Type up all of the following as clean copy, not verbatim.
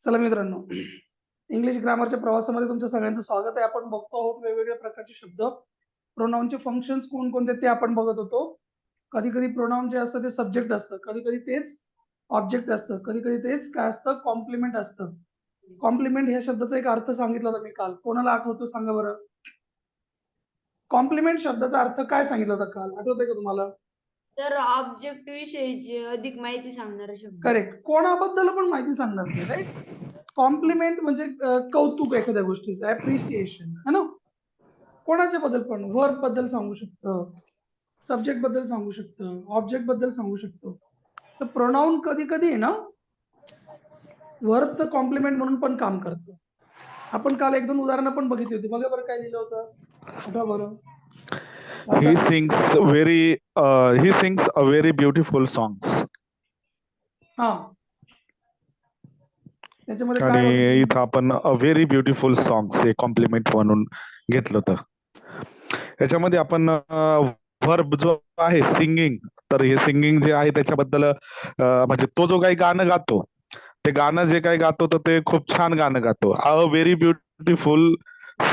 चला मित्रांनो, इंग्लिश ग्रामरच्या प्रवासामध्ये तुमच्या सगळ्यांचं स्वागत आहे. आपण बघतो आहोत वेगवेगळ्या प्रकारचे शब्द, प्रोनाउनचे फंक्शन्स कोणकोणते ते आपण बघत होतो. कधी कधी प्रोनाउन जे असतं ते सब्जेक्ट असतं, कधी कधी तेच ऑब्जेक्ट असतं, कधी कधी तेच काय असतं, कॉम्प्लिमेंट असतं. कॉम्प्लिमेंट ह्या शब्दाचा एक अर्थ सांगितला होता मी काल. कोणाला आठवतो सांगा बरं. कॉम्प्लिमेंट शब्दाचा अर्थ काय सांगितला होता काल, आठवतंय का तुम्हाला? तर ऑब्जेक्ट विषयीची अधिक माहिती सांगणारा शब्द. करेक्ट. कोणाबद्दल पण माहिती सांगणार नाही, राईट. कॉम्प्लिमेंट म्हणजे कौतुक एखाद्या गोष्टीचं, ऍप्रिसिएशन, है ना. कोणाच्या बद्दल पण, वर्क बद्दल सांगू शकतं, सब्जेक्ट बद्दल सांगू शकतं, ऑब्जेक्ट बद्दल सांगू शकतो. तर प्रोनाउन कधी कधी आहे ना वर्बचं कॉम्प्लिमेंट म्हणून पण काम करतं. आपण काल एक दोन उदाहरणं पण बघितली होती. बघा बरं काय लिहिलं होतं, आठवा बरं. वाचा. He sings a very beautiful songs. हा, त्याच्यामध्ये काय आणि बघितलं? इथं आपण अ व्हेरी ब्युटिफुल सॉंग्स हे कॉम्प्लिमेंट म्हणून घेतलं होतं. याच्यामध्ये आपण व्हर्ब जो आहे सिंगिंग, तर हे सिंगिंग जे आहे त्याच्याबद्दल म्हणजे तो जो काही गाणं गातो, ते गाणं जे काही गातो तर ते खूप छान गाणं गातो. अ व्हेरी ब्युटिफुल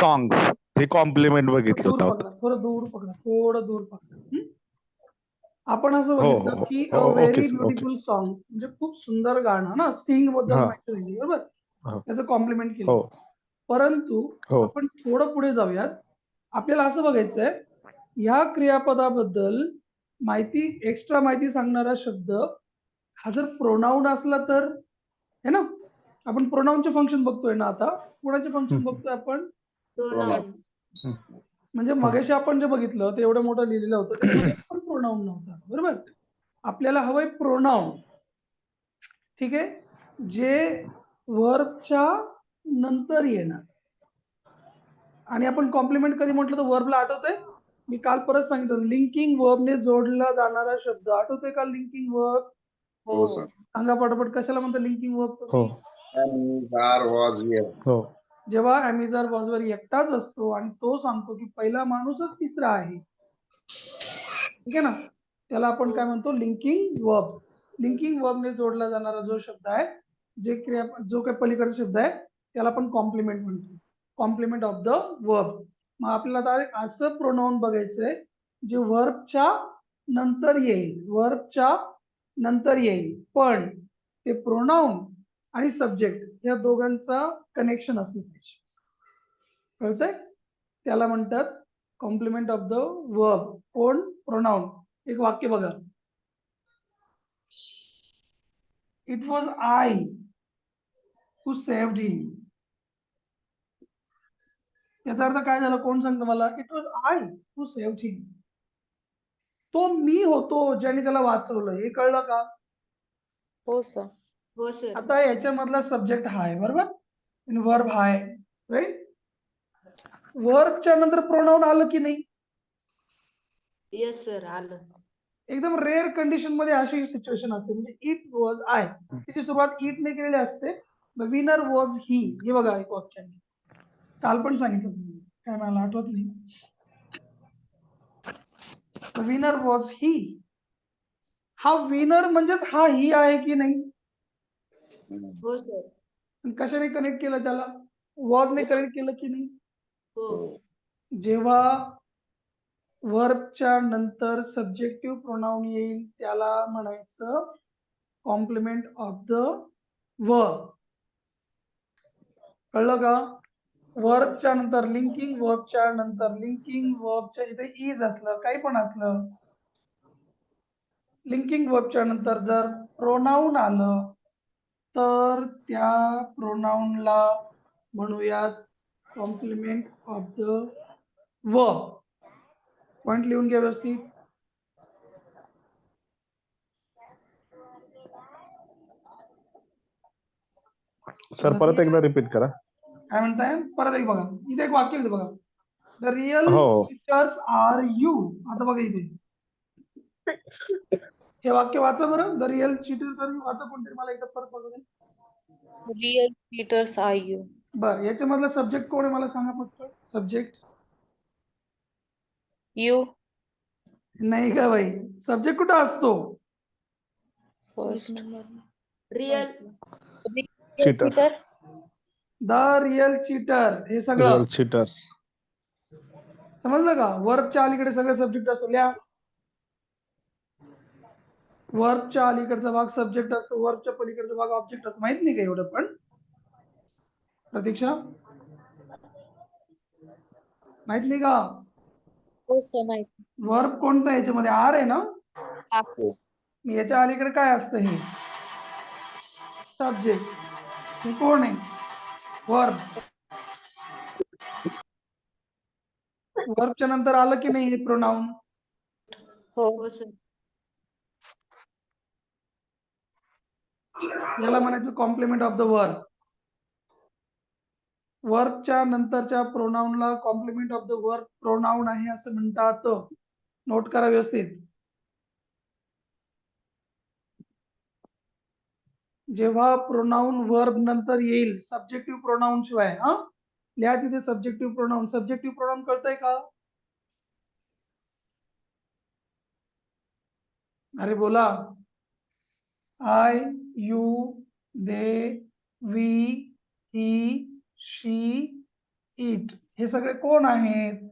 सॉंग्स हे कॉम्प्लिमेंट बघितलं दूर होतं. पकडा, थोडं दूर पकडा, थोडं दूर पकडा. आपण असं हो बघितलं हो की अ हो, okay very sir, okay. Beautiful song म्हणजे खूप सुंदर गाणं ना, सिंग बद्दल हा, माहिती दिली, बरोबर. हो त्याचं कॉम्प्लिमेंट केलं. हो परंतु हो आपण थोडं पुढे जाऊयात. आपल्याला असं बघायचंय, ह्या क्रियापदाबद्दल माहिती, एक्स्ट्रा माहिती सांगणारा शब्द हा जर प्रोनाउन असला तर, है ना. आपण प्रोनाउनचे फंक्शन बघतोय ना आता. कोणाचे फंक्शन बघतोय आपण? प्रोनाउन. म्हणजे मगाशी आपण जे बघितलं ते एवढं मोठं लिहिलेलं होतं, त्याच्यामध्ये पण प्रोनाउन नव्हता, बरोबर. आपल्याला हवंय प्रोनाउन, ठीक आहे, जे वर्बच्या नंतर येणार. आणि आपण कॉम्प्लिमेंट कधी म्हटलं तर वर्बला आठवतंय, मी काल परत सांगितलं, लिंकिंग वर्बने जोडला जाणारा शब्द. आठवतोय का लिंकिंग वर्ब? हो सर. सांगा पटापट, कशाला म्हणतात लिंकिंग वर्ब हो तुम्ही? हो जेव्हा अॅमिझर वॉजवर एकटाच असतो आणि तो सांगतो की पहिला माणूसच तिसरा आहे, ठीक आहे ना, त्याला आपण काय म्हणतो, लिंकिंग वर्ब. लिंकिंग वर्बने जोडला जाणारा जो शब्द आहे, जे क्रिया, जो काही पलीकडचा शब्द आहे, त्याला आपण कॉम्प्लिमेंट म्हणतो, कॉम्प्लिमेंट ऑफ द वर्ब. मग आपल्याला आता असं प्रोनाउन बघायचंय जे वर्बच्या नंतर येईल, वर्बच्या नंतर येईल, पण ते प्रोनाउन आणि सब्जेक्ट या दोघांचा कनेक्शन असलं पाहिजे. कळतंय? त्याला म्हणतात कॉम्प्लिमेंट ऑफ द वर्ब. कोण? प्रोनाउन. एक वाक्य बघा, it was I who saved him. याचा अर्थ काय झाला, कोण सांगतं मला? It was I who saved him. तो मी होतो ज्याने त्याला वाचवलं. हे कळलं का? हो सर. हो सर. आता याच्यामधला सब्जेक्ट हा आहे, बरोबर, आणि वर्ब हा आहे, राईट. वर्बच्या नंतर प्रोनाउन आलं की नाही? येस सर, आलं. एकदम रेअर कंडिशन मध्ये अशी सिच्युएशन असते, म्हणजे इट वॉज आय, त्याची सुरुवात इट ने केलेली असते. The winner was he. हे बघा एक वाक्याने काल पण सांगितलं तुम्ही, काय मला आठवत नाही. The winner was he. हा विनर म्हणजेच हा ही आहे की नाही? हो सर. कशाने कनेक्ट केलं त्याला? वॉजने कनेक्ट केलं की नाही? हो. जेव्हा वर्बच्या नंतर सब्जेक्टिव्ह प्रोनाउन येईल त्याला म्हणायचं कॉम्प्लिमेंट ऑफ द वर्ब. कळलं का? वर्बच्या नंतर लिंकिंग वर्बच्या नंतर लिंकिंग वर्बच्या इथे इज असलं, काही पण असलं, लिंकिंग वर्बच्या नंतर जर प्रोनाउन आलं तर त्या प्रोनाउनला म्हणूयात complement of the verb. Point लिहून घ्या व्यवस्थित. सर, परत एकदा रिपीट करा. काय म्हणताय? परत एक बघा, इथे एक वाक्य लिहिलं बघा, द रिअल हो. Teachers are you. आता बघा इथे हे वाक्य वाचा बरं, the real teachers are you. वाचा कोणतरी, मला एकदा परत बघा. Real teachers are you. बर, याच्यामधला सब्जेक्ट कोण आहे मला सांगा फक्त. Subject you. नाही का बाई, सब्जेक्ट कुठं असतो? First. Real. Cheater. cheater, the real cheater, हे सगळं Real cheaters. समजलं का? वर्बच्या अलीकडे सगळे सब्जेक्ट असतो. लिहा. वर्बच्या अलीकडचा भाग सब्जेक्ट असतो, वर्बच्या पलीकडचा भाग ऑब्जेक्ट असतो. माहित नाही का एवढं पण? प्रतीक्षा माहित नाही का? हो सर माहिती. वर्ब कोणता याच्यामध्ये आर आहे ना? आहे. मी याच्या अलीकडे काय असतं? हे सब्जेक्ट. हे कोण आहे? वर्ब. वर्बच्या नंतर आलं की नाही हे प्रोनाउन? हो हो सर. याला म्हणायचं कॉम्प्लिमेंट ऑफ द वर्ब. वर्बच्या नंतरच्या प्रोनाउनला complement of the verb pronoun आहे असं म्हणतात. नोट करा व्यवस्थित. जेव्हा प्रोनाउन वर्ब नंतर येईल सब्जेक्टिव्ह प्रोनाउन शिवाय, हा लिहा तिथे सब्जेक्टिव्ह प्रोनाउन. सब्जेक्टिव्ह प्रोनाउन कळतंय का? अरे बोला. I, you, they, we, he, she, it, हे सगळे कोण आहेत?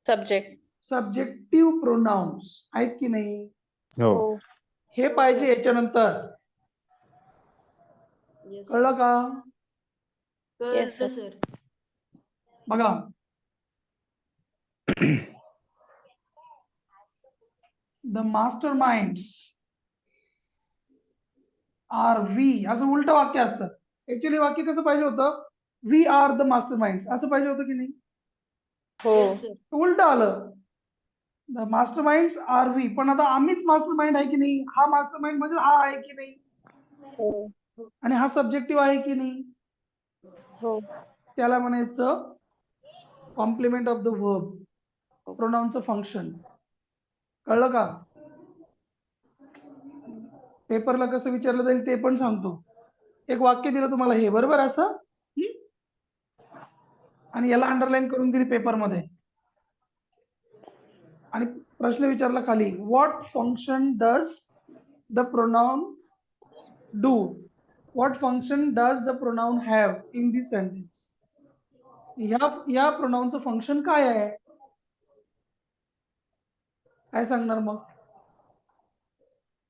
सब्जेक्ट. सब्जेक्टिव्ह प्रोनाउन्स आहेत की नाही? हो. हो हे हो, पाहिजे सर. याच्यानंतर. Yes, कळलं का? कळलं Yes, sir. सर. बघा. The master minds are we, असं उलट वाक्य असतं. ऍक्च्युअली वाक्य कसं पाहिजे होतं? We are the master minds, असं पाहिजे होतं की नाही? हो Yes, sir. उलट आलं. The master minds are we, पण आता आम्हीच मास्टर माइंड आहे की नाही? हा मास्टर माइंड म्हणजे हा आहे की नाही? हो आणि हा सब्जेक्टिव्ह आहे की नाही? हो त्याला म्हणायचं कॉम्प्लिमेंट ऑफ द वर्ब, प्रोनाउनचं फंक्शन. कळलं का? पेपरला कसं विचारलं जाईल ते पण सांगतो. एक वाक्य दिलं तुम्हाला, हे बरोबर असं, आणि याला अंडरलाईन करून दिली पेपरमध्ये, आणि प्रश्न विचारला खाली, what function does the pronoun do? What function does the pronoun have in this sentence? या प्रोनाउनचं फंक्शन काय आहे? काय सांगणार मग?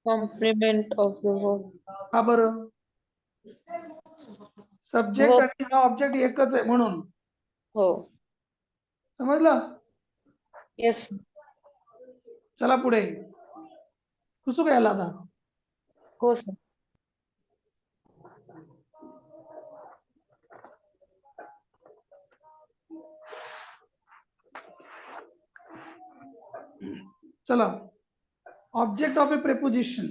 Complement of the verb. का बरं? सब्जेक्ट आणि हा ऑब्जेक्ट एकच आहे म्हणून. हो समजलं? येस. चला पुढे. पुसू घ्यायला आता. हो सर. चला. Object of A preposition.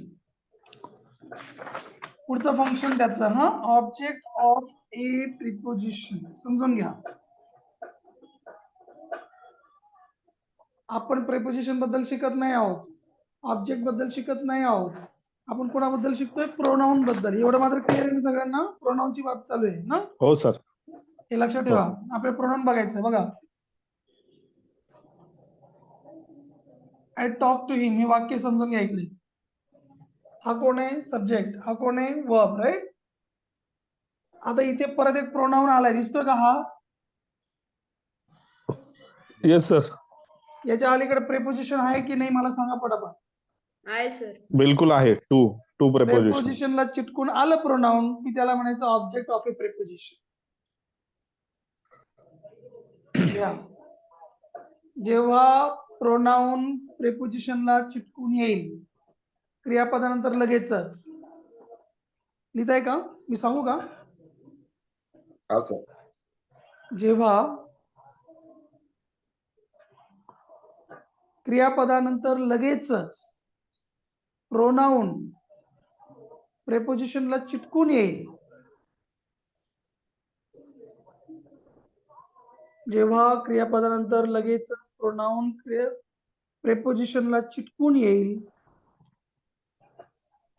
पुढचं फंक्शन त्याचं, हा ऑब्जेक्ट ऑफ ए प्रिपोजिशन समजून घ्या. आपण प्रेपोजिशन बद्दल शिकत नाही आहोत, ऑब्जेक्ट बद्दल शिकत नाही आहोत. आपण कोणाबद्दल शिकतोय? प्रोनाउन बद्दल. एवढं मात्र क्लिअर आहे सगळ्यांना? प्रोनाउनची बात चालू आहे ना? हो सर. हे लक्षात ठेवा. आपल्याला प्रोनाउन बघायचं बघा. आय टॉक टू हिम, हे वाक्य समजून घ्या इकडे. हा कोण आहे? सब्जेक्ट. हा कोण आहे? Verb, right? आता इथे परत एक प्रोनाउन आलाय, दिसतोय का हा? Yes sir. याच्या अलीकडे प्रेपोजिशन आहे की नाही मला सांगा पटापट. आहे सर. बिलकुल आहे. To to preposition. प्रेपोजिशनला चिटकून आलं प्रोनाउन की त्याला म्हणायचं ऑब्जेक्ट ऑफ ए प्रेपोजिशन. जेव्हा प्रोनाउन प्रेपोजिशनला चिटकून येईल क्रियापदानंतर लगेचच, लिहिताय का? मी सांगू का? हा सर. जेव्हा क्रियापदानंतर लगेचच प्रोनाउन प्रेपोजिशनला चिटकून येईल, जेव्हा क्रियापदानंतर लगेचच प्रोनाउन प्रेपोजिशनला चिटकून येईल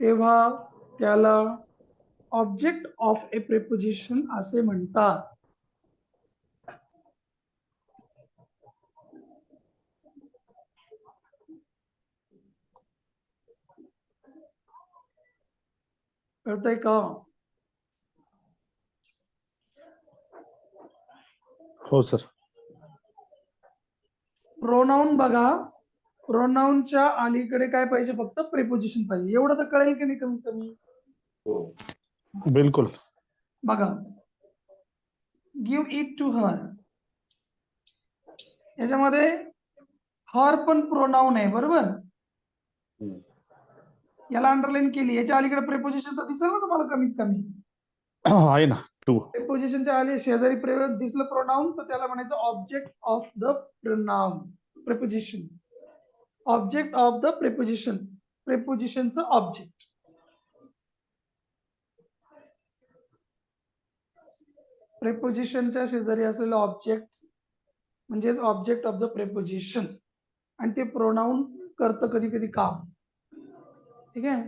तेव्हा त्याला ऑब्जेक्ट ऑफ ए प्रेपोजिशन असे म्हणतात. कळतंय का? हो सर. प्रोनाऊन बघा, प्रोनाऊनच्या अलीकडे काय पाहिजे? फक्त प्रिपोजिशन पाहिजे. एवढं तर कळेल की नाही कमीत कमी? हो. बिलकुल. बघा, गिव्ह इट टू हर, याच्यामध्ये हर पण प्रोनाऊन आहे, बरोबर? हम्म. याला अंडरलाईन केली. याच्या अलीकडे प्रिपोजिशन तर दिसेल ना तुम्हाला कमीत कमी. आहे ना, टू. प्रिपोजिशनच्या आली शेजारी दिसलं प्रोनाऊन, तर त्याला म्हणायचं object of the pronoun, preposition. Object of the preposition, प्रिपोजिशनचं ऑब्जेक्ट. प्रिपोजिशनच्या शेजारी असलेलं ऑब्जेक्ट म्हणजेच ऑब्जेक्ट ऑफ द प्रिपोजिशन, आणि ते प्रोनाऊन करतं कधी कधी काम. ठीक आहे.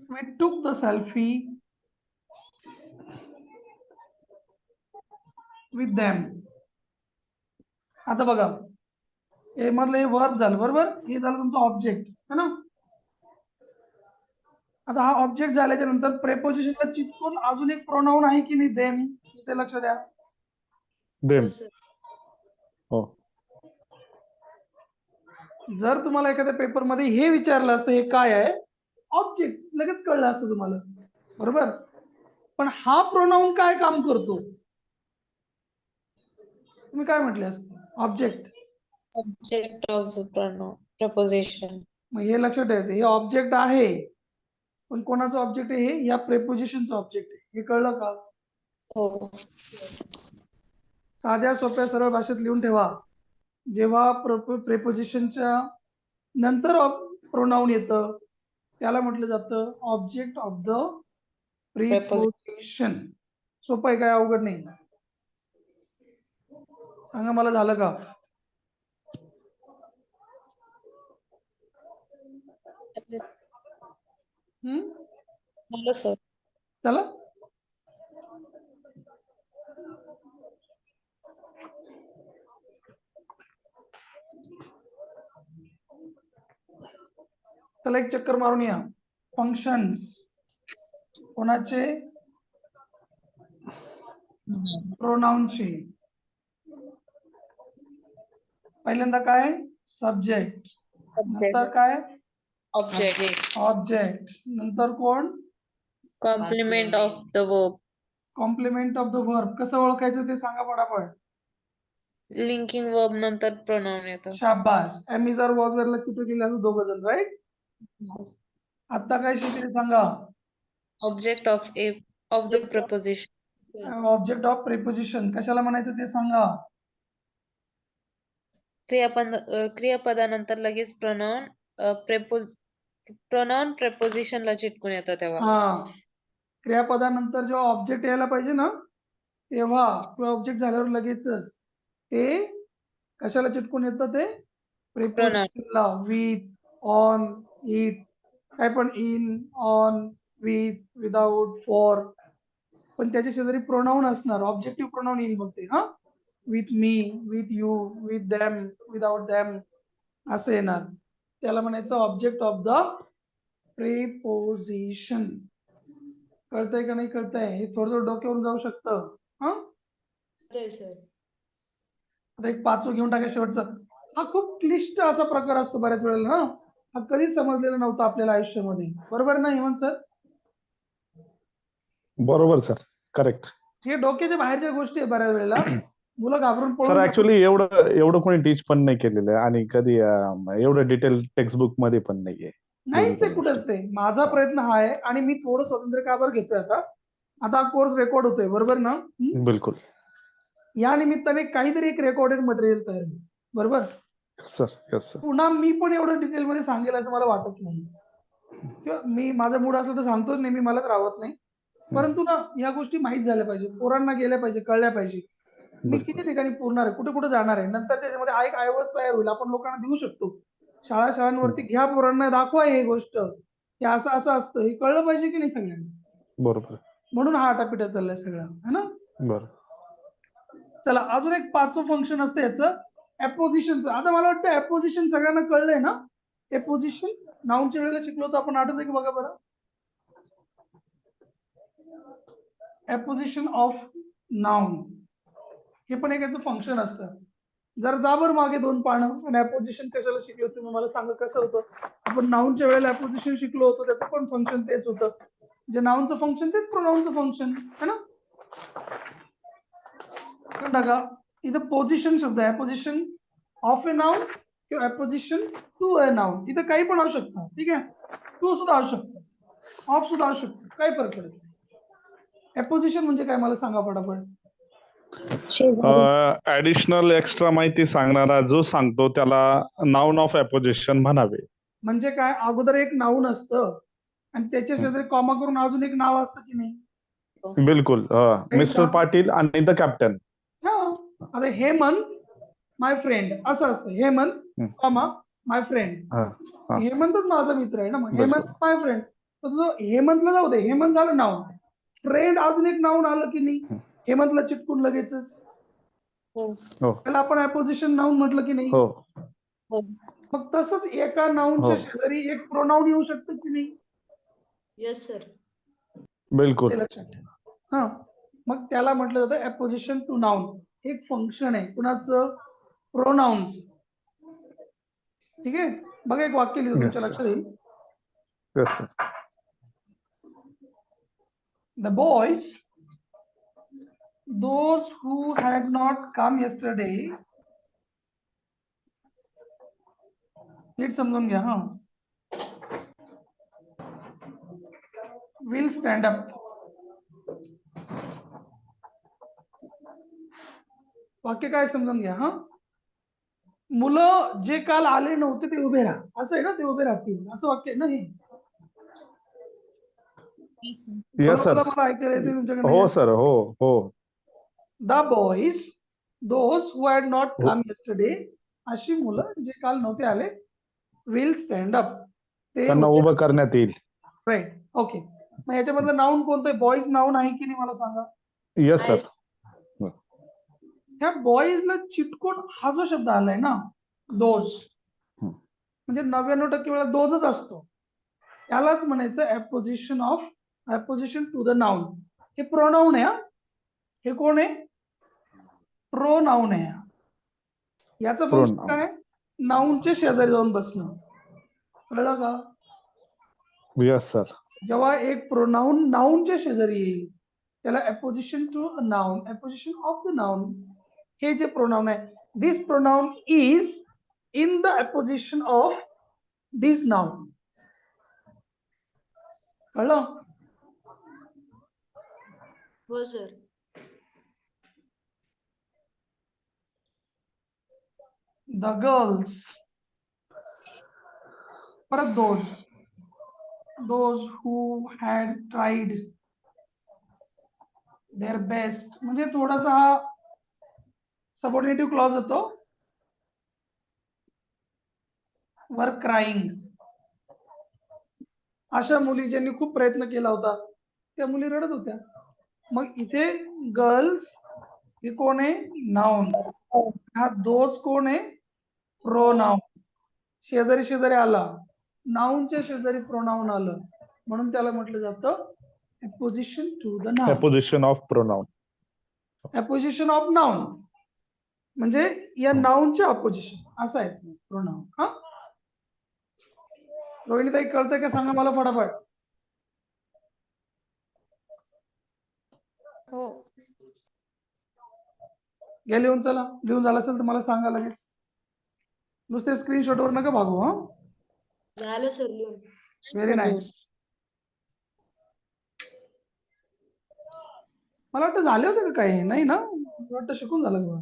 We took the selfie with them. आता बघा, हे मधलं हे वर्ब झालं, बरोबर? हे झालं तुमचं ऑब्जेक्ट, है ना? आता हा ऑब्जेक्ट झाल्याच्या नंतर प्रेपोजिशनला चिटकून अजून एक प्रोनाऊन आहे की नाही? देम. इथे लक्ष द्या. देम. हो सर. हो. जर तुम्हाला एखाद्या पेपर मध्ये हे विचारलं असतं हे काय आहे, ऑब्जेक्ट, लगेच कळलं असतं तुम्हाला, बरोबर? पण हा प्रोनाऊन काय काम करतो? तुम्ही काय म्हटले असते? Object. Object of the pronoun preposition. मग हे लक्षात ठेवायचं, हे ऑब्जेक्ट आहे, पण कोणाचं ऑब्जेक्ट आहे? हे या प्रेपोजिशनचं ऑब्जेक्ट आहे. हे कळलं का? हो. साध्या सोप्या सरळ भाषेत लिहून ठेवा. जेव्हा प्रेपोजिशनच्या नंतर प्रोनाऊन येतं त्याला म्हटलं जातं ऑब्जेक्ट ऑफ द प्रिपोजिशन. सोपं आहे, काय अवघड नाही. सांगा मला, झालं का? झालं सर. चला, चला एक चक्कर मारून या. फंक्शन्स कोणाचे? प्रोनाऊनचे. पहिल्यांदा काय? सब्जेक्ट. नंतर काय? Object. ऑब्जेक्ट. नंतर कोण? Complement of the verb. Complement of the verb. कसं ओळखायचं ते सांगा पटापट. Linking verb नंतर pronoun येतं. शाबास. एम इज आर वॉज वरला चिटकलेले असं दोघं जण, राईट? आता काय शिकले सांगा? Object of the preposition. Object of preposition. कशाला म्हणायचं ते सांगा? क्रियापदानंतर लगेच pronoun prepositionला चिटकून येतं तेव्हा. हा, क्रियापदानंतर जेव्हा ऑब्जेक्ट यायला पाहिजे ना, तेव्हा किंवा ऑब्जेक्ट झाल्यावर लगेचच ते कशाला चिटकून येतं? ते प्रिपोजिशनला. विथ, ऑन, इट, काय पण, in, on, with, without, for. पण त्याच्या शेजारी प्रोनाऊन असणार, ऑब्जेक्टिव्ह प्रोनाऊन येईल मग ते. हा, with me, with you, with them, without them असं येणार. त्याला म्हणायचं ऑब्जेक्ट ऑफ द प्रिपोजिशन. कळतंय का नाही कळतंय? हे थोडं डोक्यावरून जाऊ शकतं. हा, कळतंय सर. आता एक पाचवं घेऊन टाका, शेवटचा. हा खूप क्लिष्ट असा प्रकार असतो बऱ्याच वेळेला ना, हा कधीच समजलेला नव्हता आपल्याला आयुष्यामध्ये, बरोबर ना हेमंत सर? बरोबर सर, करेक्ट. हे डोक्याच्या बाहेरच्या गोष्टी आहे बऱ्याच वेळेला. मुलं घाबरून सर पळून जातात. ऍक्च्युली एवढं कोणी टीच पण नाही केलेलं आहे आणि कधी एवढं डिटेल टेक्स्ट बुक मध्ये पण नाहीये. नाहीच आहे कुठंच ते. माझा प्रयत्न हा आहे, आणि मी थोडं स्वातंत्र्य का बरं घेतोय आता आता हा कोर्स रेकॉर्ड होतोय, बरोबर ना? बिलकुल या निमित्ताने काहीतरी एक रेकॉर्डेड मटेरियल तयार होईल, बरोबर? सर. Yes sir. पुन्हा मी पण एवढं डिटेल मध्ये सांगेल असं मला वाटत नाही, किंवा मी माझा मूड असला तर सांगतोच नाही, मी मलाच राहत नाही. परंतु ना, या गोष्टी माहीत झाल्या पाहिजे, पोरांना गेल्या पाहिजे, कळल्या पाहिजे. मी किती ठिकाणी पुरणार आहे, कुठे कुठे जाणार आहे, नंतर त्याच्यामध्ये एक आयवस तयार होईल, आपण लोकांना देऊ शकतो. शाळांवरती घ्या, पोरांना दाखवा हे गोष्ट, हे असं असं असतं, हे कळलं पाहिजे की नाही सगळ्यांना? बरोबर. म्हणून हा आटापिटा चाललाय सगळा, है ना? बरं. चला, अजून एक पाचवं फंक्शन असतं याचं, ऍपोजिशनचं. आता मला वाटतं ऍपोजिशन सगळ्यांना कळलंय ना. ऍपोजिशन नाऊनच्या वेळेला शिकलो होतो आपण, आठवतंय की बघा बरं. ऍपोजिशन ऑफ नाउन हे पण एक याचं फंक्शन असतं. जर जा बरं मागे 2 पानं आणि ऍपोजिशन कशाला शिकलो तुम्ही मला सांगा कसं होतं. आपण नाऊनच्या वेळेला ऍपोजिशन शिकलो होतो, त्याचं पण फंक्शन तेच होतं. जे नाऊनचं फंक्शन तेच प्रोनाऊनचं फंक्शन है ना. बघा इथं पोझिशन शब्द आहे, पोझिशन ऑफ ए नाउन किंवा ऍपोजिशन टू अ नाउन. इथं काही पण असू शकतं, ठीक आहे. टू सुद्धा असू शकतं, ऑफ सुद्धा असू शकतं, काही फरक पडत नाही. ऍपोजिशन म्हणजे काय मला सांगा पटापट. ऍडिशनल एक्स्ट्रा माहिती सांगणारा जो सांगतो त्याला नाउन ऑफ ऍपोजिशन म्हणावे. म्हणजे काय, अगोदर एक नाउन असतं आणि त्याच्या शेजारी कॉमा करून अजून एक नाव असतं की नाही. बिलकुल. मिस्टर पाटील आणि द कॅप्टन. हा, आता हेमंत माय फ्रेंड असं असतं. हेमंत कॉमा माय फ्रेंड. हेमंतच माझा मित्र आहे ना, मग हेमंत माय फ्रेंड. तर तुझं हेमंतला जाऊ दे, हेमंत झालं नाउन. फ्रेंड अजून एक नाउन आलं की नाही हेमंतला चिटकून लगेचच, त्याला आपण ऍपोजिशन नाउन म्हटलं की नाही. मग तसंच एका नाउनच्या शेजारी एक प्रोनाउन येऊ शकतं की नाही. Yes sir. बिलकुल. ते लक्षात ठेवा. हा, मग त्याला म्हटलं जातं ऍपोजिशन टू नाउन. एक फंक्शन आहे कुणाचं, प्रोनाउन्स. ठीक आहे. बघा एक वाक्य लिहितो तुमच्या लक्षात येईल. The boys, those who had not come yesterday, नीट समजून घ्या हा, will stand up. वाक्य काय समजून घ्या हा. मुलं जे काल आले नव्हते ते उभे राहा, असं आहे ना, ते उभे राहतील असं वाक्य आहे ना हे. Yes sir. मला ऐकायला येते तुमच्याकडे. हो सर. हो हो. The boys those who had not come yesterday, अशी मुलं जे काल नव्हते आले, विल स्टँड अप, ते त्यांना उभं करण्यात येईल. राईट. ओके. मग याच्यामधलं नाउन कोणतं आहे, बॉईज नाउन आहे की नाही मला सांगा. Yes sir. ह्या बॉईजला चिटकून हा जो शब्द आलाय ना, दोज, म्हणजे 99% वेळा दोजच असतो, त्यालाच म्हणायचं ऍपोजिशन ऑफ, ऍपोजिशन टू द नाउन. हे प्रोनाउन आहे. हे कोण आहे, प्रोनाउन आहे. याचं फंक्शन काय, नाउनच्या शेजारी जाऊन बसणं. कळलं का. Yes sir. जेव्हा एक प्रोनाउन नाउनच्या शेजारी येईल त्याला apposition to a noun, apposition of the noun. हे जे प्रोनाउन आहे, this pronoun is in the apposition of this noun. कळलं. हो सर. द गर्ल्स, परत those who had tried their best, म्हणजे थोडासा हा सबऑर्डिनेटिव्ह क्लॉज होतो. वर क्राईंग, अशा मुली ज्यांनी खूप प्रयत्न केला होता त्या मुली रडत होत्या. मग इथे गर्ल्स हे कोण आहे, नाउन. हा दोज कोण आहे, प्रोनाउन. शेजारी शेजारी आला, नाउनच्या शेजारी प्रोनाउन आलं, म्हणून त्याला म्हटलं जातं apposition to the noun. Apposition of pronoun. Apposition of noun म्हणजे या नाउनचे अपोजिशन असं आहे प्रोनाउन. हा, रोहिणीताई कळतंय का सांगा मला फटाफट. हो. घ्या लिहून, चला लिहून झालं असेल तर मला सांगा लगेच, नुसते स्क्रीनशॉटवर नका भागू. हा, झालं सर लिहून. Very nice. मला वाटतं झाले होते का काही, नाही ना, मला वाटतं शिकून झालं का.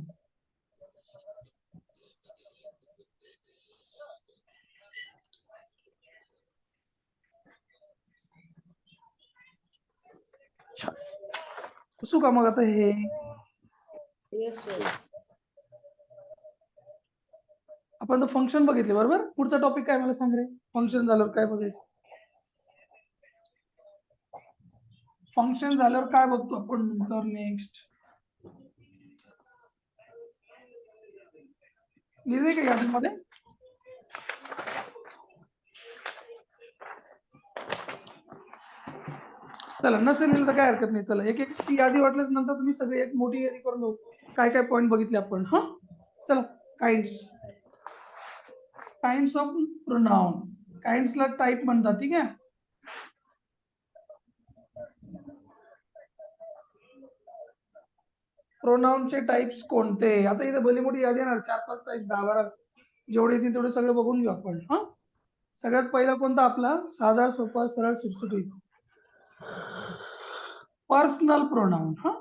असू का मग आता हे. Yes sir. आपण फंक्शन बघितले बरोबर. पुढचा टॉपिक काय मला सांग रे, फंक्शन झाल्यावर काय बघायचं. फंक्शन झाल्यावर काय बघतो आपण नंतर नेक्स्ट. लिहिले का यादीमध्ये? चला नसेल लिहिलं तर काय हरकत नाही. चला एक एक ती यादी वाटल्याच नंतर तुम्ही सगळे एक मोठी यादी करून घेऊ. काय काय पॉईंट बघितले आपण. हा चला काइंड्स ऑफ प्रोनाउन. काइंड्सला टाईप म्हणतात. ठीक आहे. प्रोनाउनचे टाइप्स कोणते? आता इथे भली मोठी यादी येणार 4-5 टाइप 10-12 जेवढे येतील तेवढे सगळे बघून घेऊ आपण. हा सगळ्यात पहिला कोणता आपला साधा सोपा सरळ सुटसुटीत पर्सनल प्रोनाउन. हा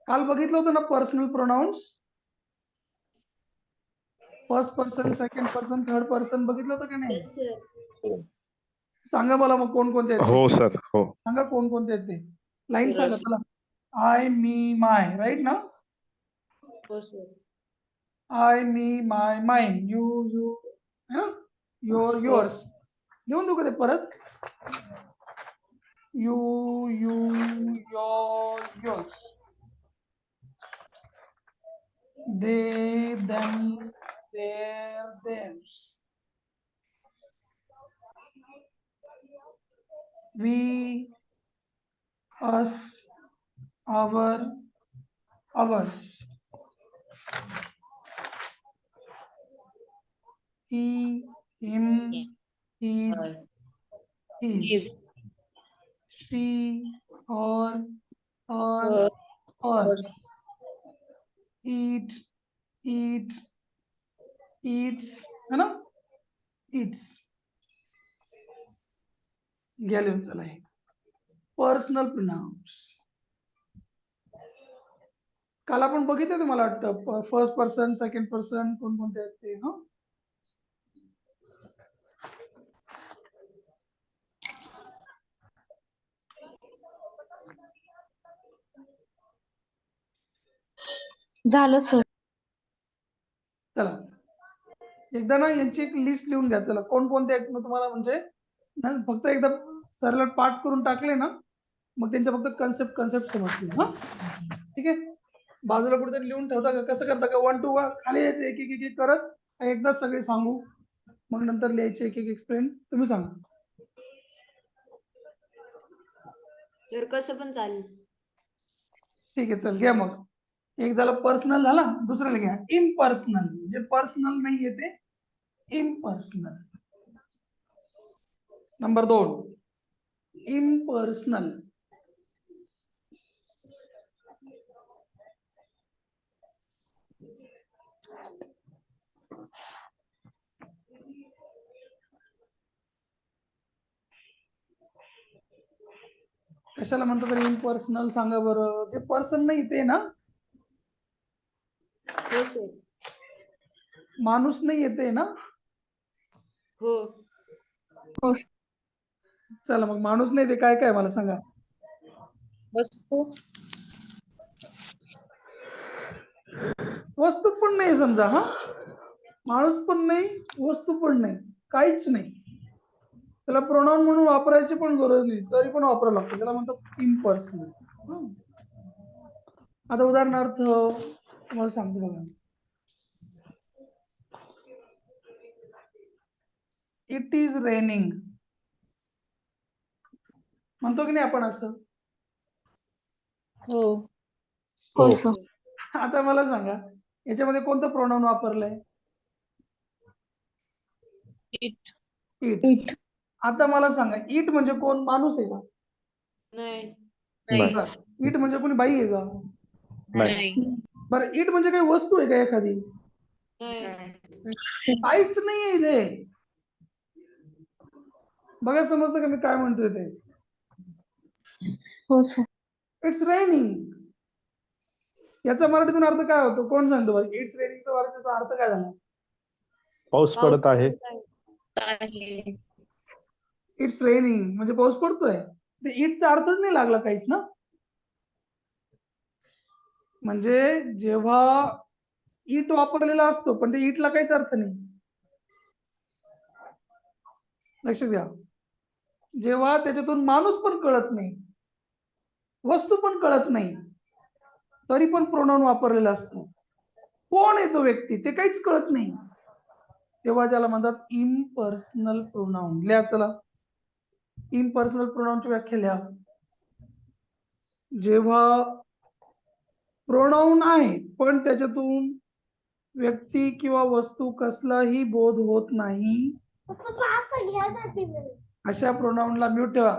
काल बघितलं होतं ना personal pronounce. First person, second person, third person बघितलं होतं का नाही? Yes sir. सांगा मला मग कोणकोणते आहेत ते. हो सर. हो. सांगा कोणकोणते आहेत ते. लाईन सांगा चला. I, me, my. राईट ना? हो sir. I, me, my, mine, you है ना, योर, योर्स. लिहून देऊ का ते परत? You, your, yours. they, them, their, theirs. We, us, our, ours. He, him, his, his. She, her, hers. Eat, eats, है ना, eats. घ्या लिहून चला हे पर्सनल प्रोनाउन्स. काल आपण बघितलं मला वाटतं फर्स्ट पर्सन, सेकंड पर्सन कोणकोणते आहेत ते. हा झालं सर. चला एकदा ना यांची एक लिस्ट लिहून घ्या. चला कोणकोणते आहेत मग तुम्हाला म्हणजे ना फक्त एकदा सरळ पाठ करून टाकले ना मग त्यांच्या फक्त कन्सेप्ट समजतील. हा ठीक आहे. बाजूला कुठेतरी लिहून ठेवता का? कसं करता का? 1 to 1 खाली यायचं एक एक एक करत एकदाच सगळे सांगू मग नंतर लिहायचे एक एक एक्सप्लेन. तुम्ही सांगा. सर कसं पण चालेल. ठीक आहे. चल घ्या मग. एक झालं पर्सनल झाला. दुसऱ्याला घ्या इम्पर्सनल. जे पर्सनल नाही येते इम्पर्सनल. Number 2 impersonal. कशाला म्हणतात तरी इम्पर्सनल सांगा बरं. जे पर्सन नाही ते ना, हो सर. माणूस नाही येते ना. हो. हो. चला मग माणूस नाही ते काय काय मला सांगा. वस्तू, वस्तू पण नाही समजा. हा माणूस पण नाही, वस्तू पण नाही, काहीच नाही. त्याला प्रोनाउन म्हणून वापरायची पण गरज नाही तरी पण वापरावं लागतं. त्याला म्हणतात इम्पर्सनल. आता उदाहरणार्थ तुम्हाला सांगतो बघा. इट इज रेनिंग म्हणतो की नाही आपण असं. हो, हो हो सर. सर. आता मला सांगा याच्यामध्ये कोणतं प्रोनाउन वापरलंय? It, it. इट. आता मला सांगा इट म्हणजे कोण? माणूस आहे का? नाही. नाही, बरं इट म्हणजे कोणी बाई आहे का? नाही, बरं इट म्हणजे काही वस्तू आहे का एखादी? नाही. काहीच नाहीये इथे. बघा समजतं का मी काय म्हणतोय ते? हो सर. It's raining. याचा मराठीतून अर्थ काय होतो? कोण सांगतो बरं? इट्स रेनिंगचा अर्थ काय झाला? पाऊस पडत आहे. आहे. इट्स रेनिंग म्हणजे पाऊस पडतोय. ते इटचा अर्थच नाही लागला काहीच ना. म्हणजे जेव्हा इट वापरलेला असतो पण ते इटला काहीच अर्थ नाही. लक्ष द्या. जेव्हा त्याच्यातून माणूस पण कळत नाही वस्तू पण कळत नाही तरी पण प्रोनाऊन वापरलेलं असतं. कोण आहे तो व्यक्ती ते काहीच कळत नाही, तेव्हा त्याला म्हणतात इम्पर्सनल प्रोनाऊन. लिहा चला, इम्पर्सनल प्रोनाऊनची व्याख्या लिहा. जेव्हा प्रोनाऊन आहे पण त्याच्यातून व्यक्ती किंवा वस्तू कसलाही बोध होत नाही, अशा प्रोनाऊनला म्यूट ठेवा.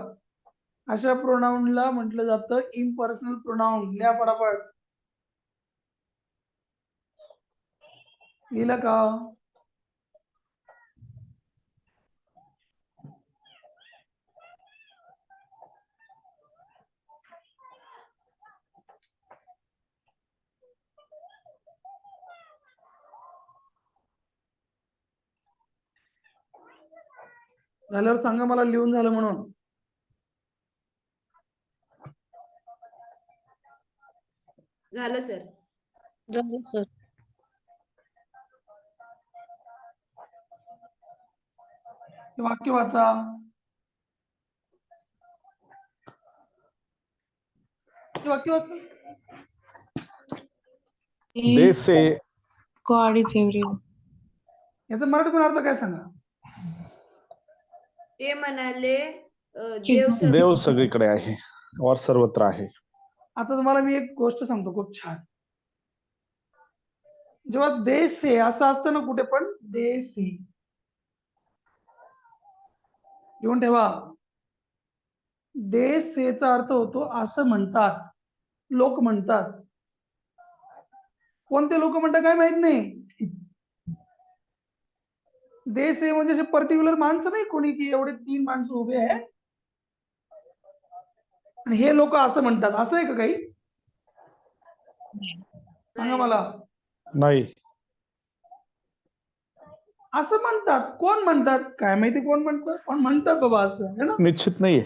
अशा प्रोनाऊनला म्हटलं जातं इम्पर्सनल प्रोनाऊन. लिहा पटापट. लिहिलं का? झाल्यावर सांगा मला लिहून झालं म्हणून. झालं सर. झालं सर. वाक्य वाचा. वाक्य वाचा. दे से गॉड इज एव्हरीवन. याचा मराठीतून अर्थ काय सांगा? ते म्हणाले देव देव सगळीकडे आहे और सर्वत्र आहे. आता तुम्हाला मी एक गोष्ट सांगतो खूप छान. जेव्हा देश से असं असतं ना कुठे पण, देश से घेऊन ठेवा. देश सेचा अर्थ होतो असं म्हणतात, लोक म्हणतात. कोणते लोक म्हणतात काय माहित नाही. देश हे म्हणजे पर्टिक्युलर माणसं नाही कोणी की एवढे 3 माणसं उभे आहे आणि हे लोक असं म्हणतात, असं आहे का काही? सांगा मला. नाही. असं म्हणतात. कोण म्हणतात काय माहिती, कोण म्हणतं, पण म्हणतात बाबा असं है ना. निश्चित नाहीये.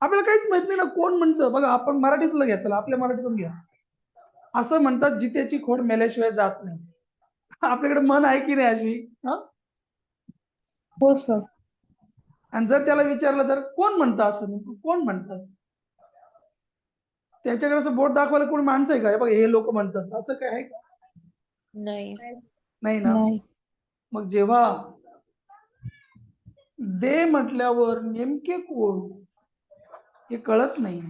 आपल्याला काहीच माहित नाही ना कोण म्हणतं. बघा आपण मराठीतलं घ्या, चला आपल्या मराठीतून घ्या. असं म्हणतात जित्याची खोड मेल्याशिवाय जात नाही. आपल्याकडे मन आहे की नाही अशी? हो सर. आणि जर त्याला विचारलं तर कोण म्हणतं असं, कोण म्हणतात, त्याच्याकडे असं बोट दाखवायला कोणी माणसं आहे का? बघा हे लोक म्हणतात, असं काय आहे का? नाही. नाही ना. मग जेव्हा दे म्हटल्यावर नेमके कोण हे कळत नाही,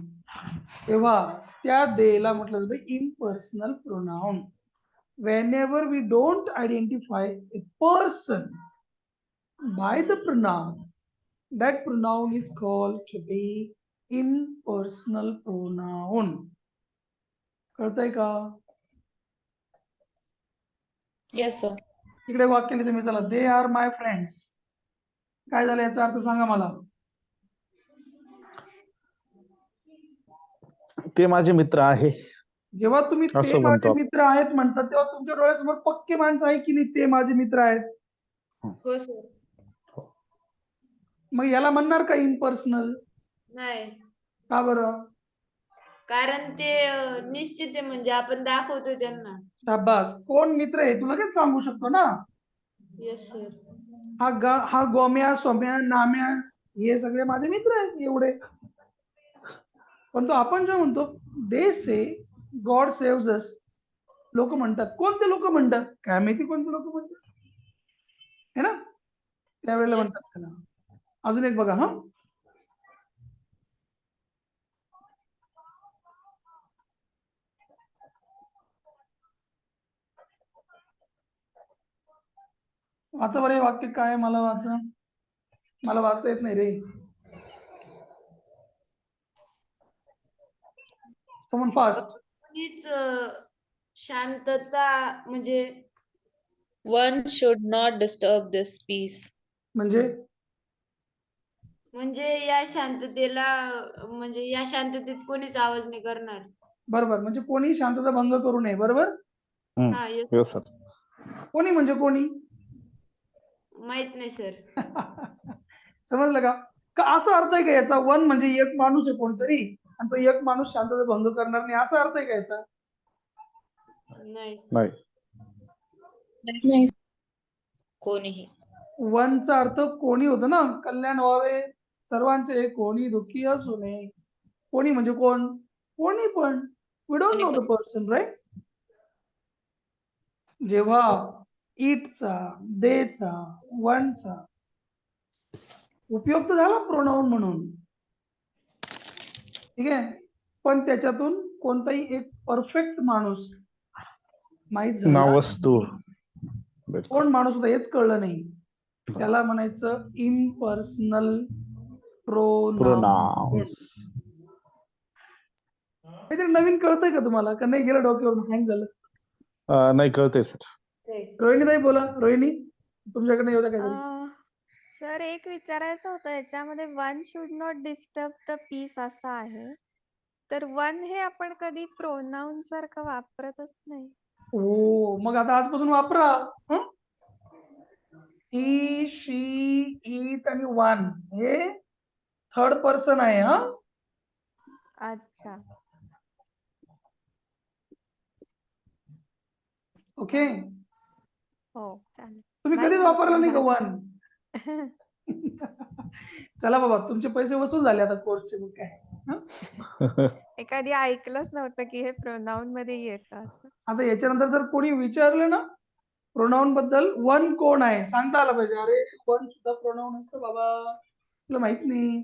तेव्हा त्या देला म्हटलं जातं impersonal pronoun. whenever we don't identify a person by the pronoun, that pronoun is called to be impersonal pronoun. कळतंय का? Yes sir. इकडे वाक्य लिहिते मी, चला. They are my friends. काय झालं याचा अर्थ सांगा मला. ते माझे मित्र आहे. जेव्हा तुम्ही ते असं माझे म्हणतो. मित्र आहेत म्हणतात तेव्हा तुमच्या डोळ्यासमोर पक्के माणसं आहे की नाही ते माझे मित्र आहेत? हो सर. मग याला म्हणणार का इम्पर्सनल? नाही, का बरं? कारण ते निश्चित आहे, म्हणजे आपण दाखवतो त्यांना. शाबास. कोण मित्र आहे तुला लगेच सांगू शकतो ना. Yes sir. हा गोम्या, सोम्या, नाम्या हे सगळे माझे मित्र आहेत एवढे. पण तो आपण जे म्हणतो दे से गॉड सेव्हज अस, लोक म्हणतात. कोणते लोक म्हणतात काय माहिती, कोणते लोक म्हणतात है ना, त्यावेळेला Yes. म्हणतात त्याला. अजून एक बघा. वाचा बरं हे वाक्य काय आहे, मला वाचा. मला वाचता येत नाही रे. Come on fast. कोणीच शांतता म्हणजे one should not disturb this peace. म्हणजे या शांततेला म्हणजे या शांततेत कोणीच आवाज नाही करणार. बरोबर, म्हणजे कोणी शांतता भंग करू नये. बरोबर. हा. येस. हो सर. कोणी म्हणजे कोणी माहित नाही सर. समजलं का? का असं अर्थ आहे का याचा? वन म्हणजे एक माणूस आहे कोणतरी आणि तो एक माणूस शांतता भंग करणार नाही, असा अर्थ आहे का याचा? नाही. नाही. नाही. कोणीही. वनचा अर्थ कोणी होतो ना, कल्याण व्हावे सर्वांचे, कोणी दुःखी असू नये. कोणी म्हणजे कोण? कोणी पण, वी डोंट कोणी नो द पर्सन, राईट. जेव्हा इटचा, देचा, वनचा उपयोग तर झाला प्रोनाऊन म्हणून, ठीक आहे, पण त्याच्यातून कोणताही एक परफेक्ट माणूस माहित झाला, नाव वस्तू कोण माणूस होता हेच कळलं नाही, त्याला म्हणायचं इम्पर्सनल प्रोनाउन. प्रोनाउन्स. काहीतरी नवीन कळतंय का तुम्हाला, का नाही गेलं डोक्यावरून, हँग झालं? नाही कळते सर. रोहिणीताई बोला. रोहिणी, तुमच्याकडे नाही होता काहीतरी? सर एक विचारायचं होतं, याच्यामध्ये one should not disturb the peace असं आहे, तर वन हे आपण कधी प्रोनाउन सारखं वापरतच नाही. हो, मग आता आजपासून वापरा. ही, शी, इट आणि वन हे थर्ड पर्सन आहे. अच्छा. ओके, हो चालेल. तुम्ही माहित कधीच वापरला नाही का नव्हतं वन? चला बाबा, तुमचे पैसे वसूल झाले आता कोर्सचे, मग काय. एखादी ऐकलंच नव्हतं की हे प्रोनाउन मध्ये येतं असं. आता याच्यानंतर जर कोणी विचारलं ना प्रोनाउन बद्दल, वन कोण आहे सांगता आलं पाहिजे. अरे वन सुद्धा प्रोनाउन असतं बाबा, तुला माहित नाही.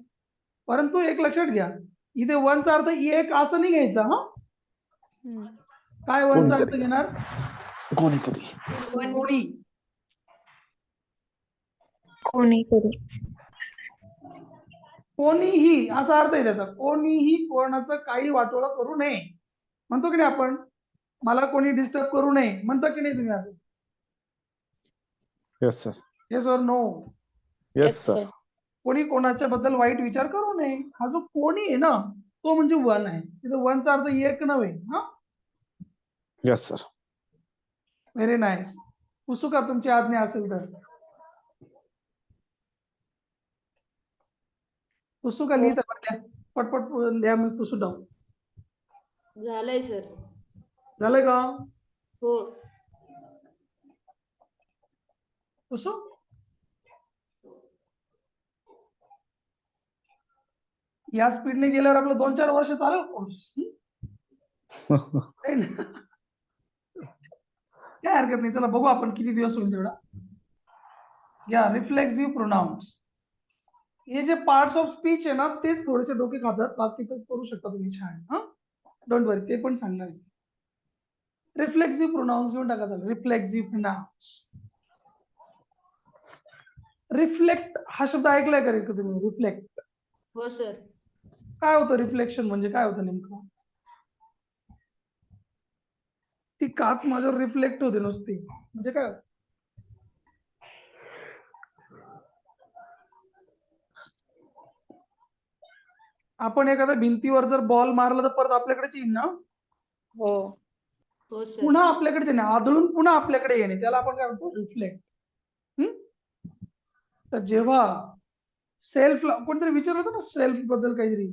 परंतु एक लक्षात घ्या, इथे वनचा अर्थ एक असं नाही घ्यायचा. काय वनचा अर्थ घेणार? कोणीतरी. कोणी, कोणीतरी. कोणीही असा अर्थ आहे त्याचा. कोणीही कोणाचं काही वाटोळं करू नये म्हणतो की नाही आपण. मला कोणी डिस्टर्ब करू नये म्हणतो की नाही तुम्ही असं? Yes sir. येस और नो? Yes sir. कोणी कोणाच्या बद्दल वाईट विचार करू नये. हा जो कोणी आहे ना, तो म्हणजे वन आहे. तिथे वनचा अर्थ एक नव्हे. Yes sir. Very nice. पुसू का तुमची आज्ञा असेल तर? पुसू का? लिहिता पटपट लिहा, मी पुसू टाकू. झालंय सर. झालंय का? हो. पुसू? या स्पीडने गेल्यावर आपलं 2-4 वर्ष चालेल कोर्स. काय हरकत नाही. चला बघू आपण किती दिवस होईल तेवढा. घ्या रिफ्लेक्सिव्ह प्रोनाउन्स. हे जे पार्ट्स ऑफ स्पीच आहे ना, तेच थोडेसे डोके खातात, बाकीचं करू शकता तुम्ही छान. डोंट वरी, ते पण सांगणार. रिफ्लेक्सिव्ह प्रोनाउन्स घेऊन टाका. Reflexive pronounce. रिफ्लेक्ट हा शब्द ऐकलाय का रे तुम्ही? रिफ्लेक्ट. हो सर. काय होतं रिफ्लेक्शन म्हणजे? काय होतं नेमकं? ती काच माझ्यावर रिफ्लेक्ट होते नुसती, म्हणजे काय? आपण एखाद्या भिंतीवर जर बॉल मारला तर परत आपल्याकडेच येईल ना? हो. हो सर. पुन्हा आपल्याकडे येणे, आदळून पुन्हा आपल्याकडे येणे, त्याला आपण काय म्हणतो? रिफ्लेक्ट. तर जेव्हा सेल्फ, कोणतरी विचारलं होतं ना सेल्फ बद्दल काहीतरी,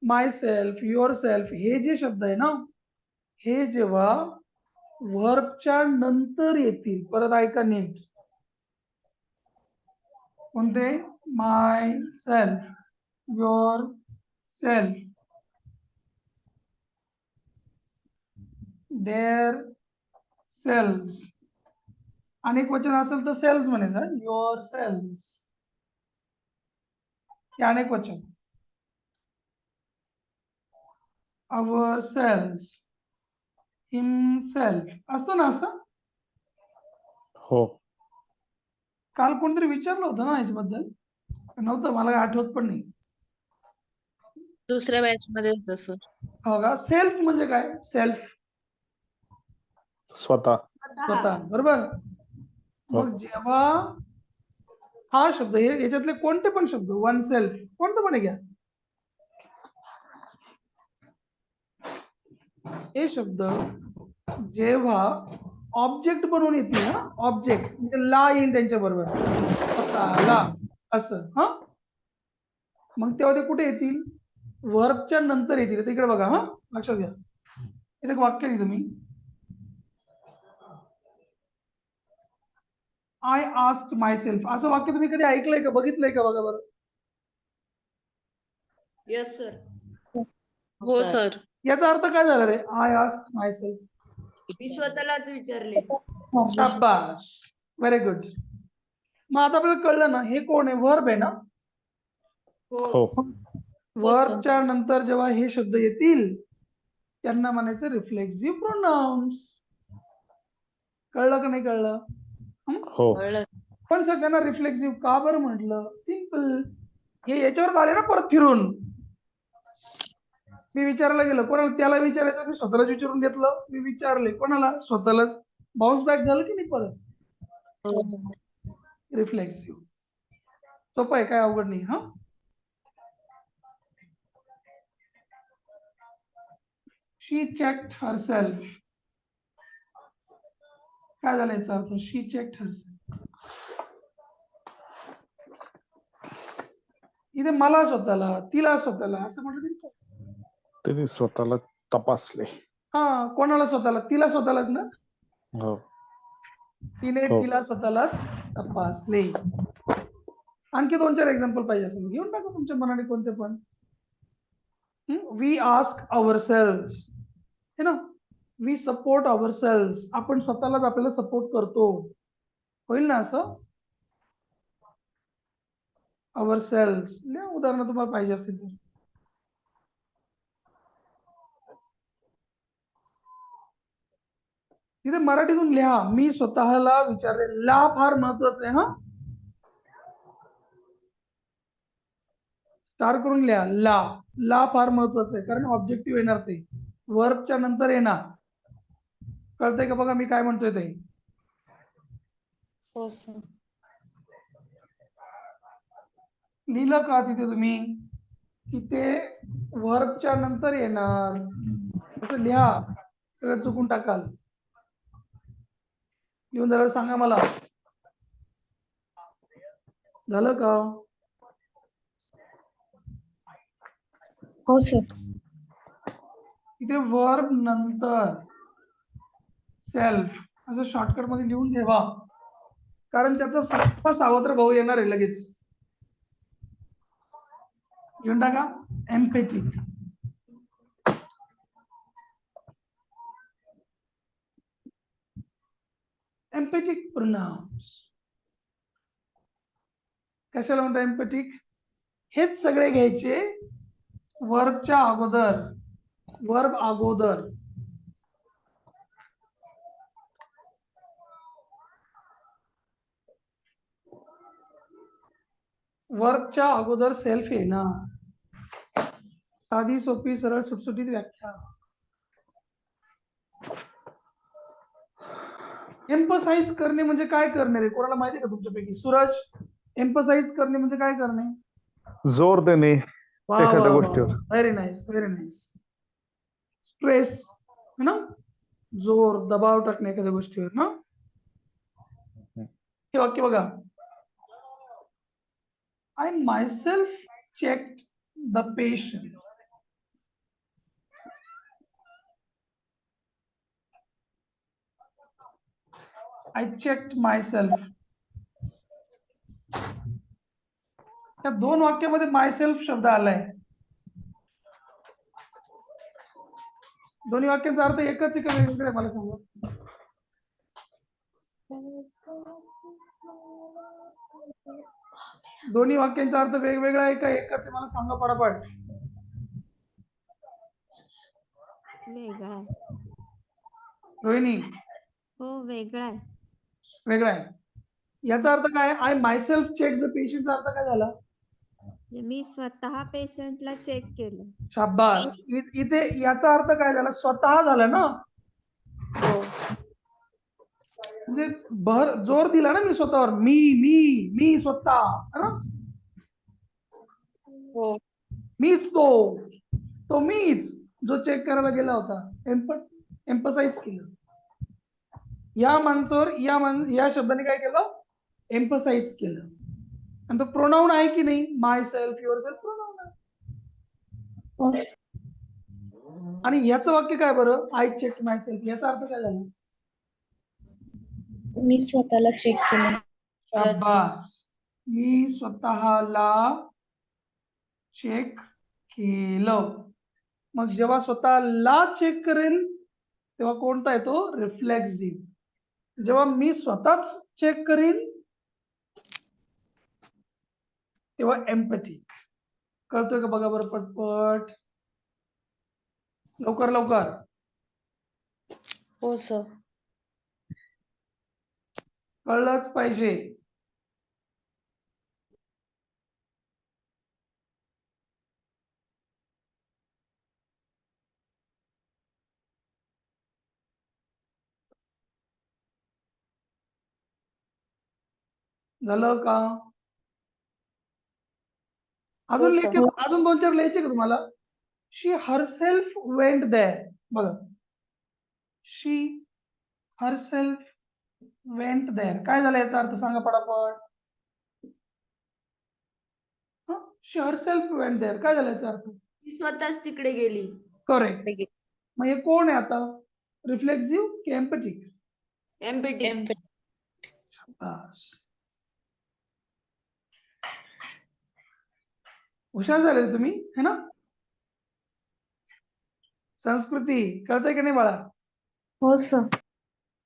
माय सेल्फ, युअर सेल्फ, हे जे शब्द आहे ना, हे जेव्हा वर्बच्या नंतर येतील, परत ऐका नीट. कोणते? Myself, yourself, their selves. अनेक वचन असेल तर सेल्स म्हणायचं. युअर सेल्स हे अनेक वचन. आवर सेल्स, हिमसेल्फ असतं ना असं. हो. काल कोणतरी विचारलं होतं ना याच्याबद्दल, नव्हतं मला आठवत पण नाही. दुसऱ्या बॅच मध्ये होतं सर. हो का? सेल्फ म्हणजे काय? सेल्फ स्वतः. स्वतः, बरोबर. मग जेव्हा हा शब्द, हे याच्यातले कोणते पण शब्द, वन सेल्फ कोणतं पण घ्या, हे शब्द जेव्हा ऑब्जेक्ट बनवून येतील ना, ऑब्जेक्ट म्हणजे ला येईल त्यांच्या बरोबर, ला असं, मग तेव्हा ते कुठे येतील? वर्बच्या नंतर येतील. तिकडे बघा, लक्षात घ्या. इथे एक वाक्य लिहिलं मी. आय आस्क्ड माय सेल्फ, असं वाक्य तुम्ही कधी ऐकलंय का? बघितलंय का? बघा बरं. Yes sir. हो सर. याचा अर्थ काय झाला रे? I ask myself. मी स्वतःलाच विचारले. शाबास, व्हेरी गुड. मग आता आपल्याला कळलं ना, हे कोण आहे? वर्ब आहे ना. हो. हो. वर्बच्या नंतर जेव्हा हे शब्द येतील त्यांना म्हणायचं रिफ्लेक्सिव्ह प्रोनाउन्स. कळलं का नाही कळलं? हो. कळलं. पण सगळ्यांना रिफ्लेक्सिव्ह का बरं म्हटलं? सिंपल, हे याच्यावर आले ना परत फिरून. मी विचारायला गेलो, कोणाला त्याला विचारायचं, मी स्वतःलाच विचारून घेतलं. मी विचारले कोणाला? स्वतःलाच. बाउन्स बॅक झालं की नाही परत? हो. रिफ्लेक्सिव्ह. सोपं आहे, काय अवघड नाही. हा, शी चेक्ड हरसेल्फ. काय झालं याचा अर्थ? शी चेक्ड हरसेल्फ. इथे मला स्वतःला, तिला स्वतःला असं म्हटलं तरी चालेल. तिने स्वतःला तपासले. हा, कोणाला स्वतःला? तिला स्वतःलाच ना. हो. तिने हो. तिला स्वतःलाच तपासले. आणखी 2-4 एक्झाम्पल पाहिजे असेल घेऊन टाका तुमच्या मनाने कोणते पण. वी आस्क अवर सेल्स, है ना. We support ourselves. आपण स्वतःलाच आपल्याला सपोर्ट करतो. होईल ना असं? Ourselves. उदाहरण तुम्हाला पाहिजे असतील तर. तिथे मराठीतून लिहा. मी स्वतःला विचारले. ला फार महत्वाचं आहे. हा, स्टार करून लिहा. ला, ला फार महत्वाचं आहे, कारण ऑब्जेक्टिव्ह येणार ते वर्बच्या नंतर येणार. कळतंय का बघा मी काय म्हणतोय ते? हो सर. लिहिलं का तिथे तुम्ही की ते वर्बच्या नंतर येणार? असं लिहा, सगळं चुकून टाकाल. लिहून झालं सांगा मला. झालं का? हो सर. इथे वर्ब नंतर सेल्फ असं शॉर्टकट मध्ये लिहून ठेवा, कारण त्याचा सप्पा सावत्र भाऊ येणार आहे लगेच. लिहून टाका. एम्पॅथिक. एम्पॅथिक प्रोनाउन्स. कशाला म्हणता एम्पॅथिक? हेच सगळे घ्यायचे वर्बच्या अगोदर. वर्ब अगोदर. वर्बच्या अगोदर सेल्फ आहे ना. साधी सोपी सरळ सुटसुटीत व्याख्या. एम्पसाइज करणे म्हणजे काय करणे रे? कोणाला माहिती का तुमच्यापैकी? सूरज, एम्पसाइज करणे म्हणजे काय करणे? जोर देणे वा एखाद्या वा वा, गोष्टीवर. Very nice, very nice. Stress है ना, जोर, दबाव टाकणे एखाद्या गोष्टीवर ना. हे वाक्य बघा. I myself checked the patient. I checked myself. त्या 2 वाक्यामध्ये मायसेल्फ शब्द आलाय. दोन्ही वाक्यांचा अर्थ एकच आहे का वेगवेगळा आहे मला सांगा. दोन्ही वाक्यांचा अर्थ वेगवेगळा आहे का एकच आहे मला सांगा पटापट. वेगळा आहे. रोहिणी, हो, वेगळा आहे. वेगळा आहे. याचा अर्थ काय? आय मायसेल्फ चेक द पेशंटचा अर्थ काय झाला? मी स्वतः पेशंटला चेक केलं. शाबास. इथे याचा अर्थ काय झाला? स्वतः झाला ना. हो. म्हणजे भर जोर दिला ना मी स्वतःवर. मी स्वतः, है ना. हो. मीच तो मीच जो चेक करायला गेला होता. एम्पसाइज केलं. या माणसावर या शब्दाने काय केलं? एम्पसाइज केलं. आणि तो प्रोनाउन आहे की नाही? Myself, yourself pronoun आहे. आणि याचं वाक्य काय बरं? I check myself. याचा अर्थ काय झाला? मी स्वतःला चेक केलं. शाबास. मी स्वतःला चेक केलं. मग जेव्हा स्वतःला चेक करेल तेव्हा कोणता येतो? रिफ्लेक्सिव्ह. जेव्हा मी स्वतःच चेक करीन तेव्हा एम्पॅथिक. कळतोय का बघा बरं पटपट, लवकर लवकर. हो सर. कळलंच पाहिजे. झालं का? अजून हो, लिहायचे, अजून 2-4 लिहायचे का तुम्हाला? शी हरसेल्फ वेंट देअर. बघा, शी हरसेल्फ वेंट देअर काय झालं याचा अर्थ सांगा पटापट. शी हरसेल्फ वेंट देअर काय झालं याचा अर्थ? ती स्वतःच तिकडे गेली. करेक्ट. मग हे कोण आहे आता? रिफ्लेक्सिव्ह की एम्पॅथिक? एम्पॅथिक. शाबास. हुशार झाले रे तुम्ही, है ना? संस्कृती कळतंय की नाही बाळा? हो सर.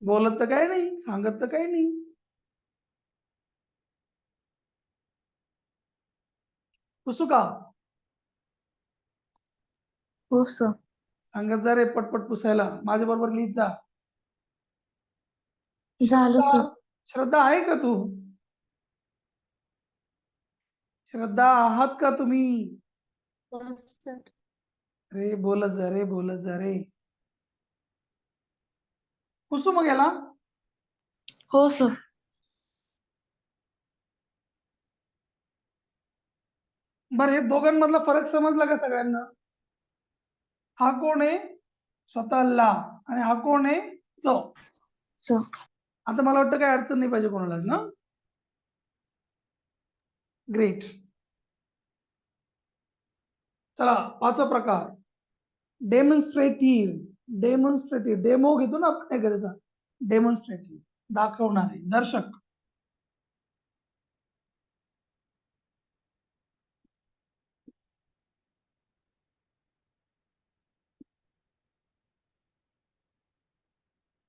बोलत तर काही नाही, सांगत तर काही नाही. पुसू का? हो सर. सांगत जा रे पटपट पुसायला, माझ्या बरोबर लिहित जा. झालं सर. श्रद्धा आहे का तू? श्रद्धा आहात का तुम्ही? हो सर. रे बोलत जा रे, बोलत जा रे. पुसू मग याला. हो सर. बरं, हे दोघांमधला फरक समजला का सगळ्यांना? हा कोण आहे? स्वतःला. आणि हा कोण आहे? सर. आता मला वाटतं काय अडचण नाही पाहिजे कोणालाच ना. ग्रेट. चला, 5वा प्रकार डेमॉन्स्ट्रेटिव्ह. डेमॉन्स्ट्रेटिव्ह, डेमो घेतो ना आपण एखाद्याचा. डेमॉन्स्ट्रेटिव्ह दाखवणारे, दर्शक.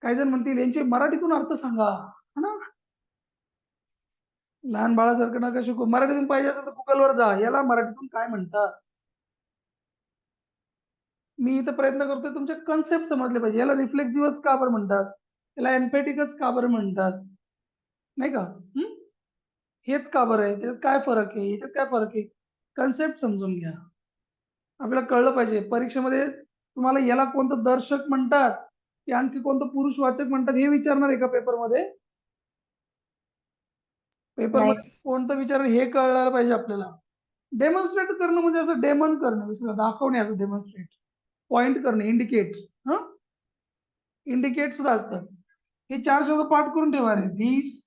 काही जण म्हणतील यांचे मराठीतून अर्थ सांगा, है ना? लहान बाळासारखं नका शिकू. मराठीतून पाहिजे असेल तर गुगलवर जा, याला मराठीतून काय म्हणतात. मी इथं प्रयत्न करतोय तुमचे कन्सेप्ट समजले पाहिजे. याला रिफ्लेक्सिव्हच का बरं म्हणतात, याला एम्पॅथिकच का बरं म्हणतात, नाही का? हेच का बरं आहे, त्याच्यात काय फरक आहे, याच्यात काय फरक आहे, कन्सेप्ट समजून घ्या. आपल्याला कळलं पाहिजे. परीक्षेमध्ये तुम्हाला याला कोणतं दर्शक म्हणतात की आणखी कोणतं पुरुषवाचक म्हणतात हे विचारणार आहे का पेपरमध्ये? पेपरमध्ये कोणतं विचार हे कळलं पाहिजे आपल्याला. डेमॉन्स्ट्रेट करणं म्हणजे असं डेमन करणं, दाखवणे, असं डेमॉन्स्ट्रेट, पॉइंट करणे, इंडिकेट. इंडिकेट सुद्धा असतं. हे 4 शब्द पाठ करून ठेवा रे. This,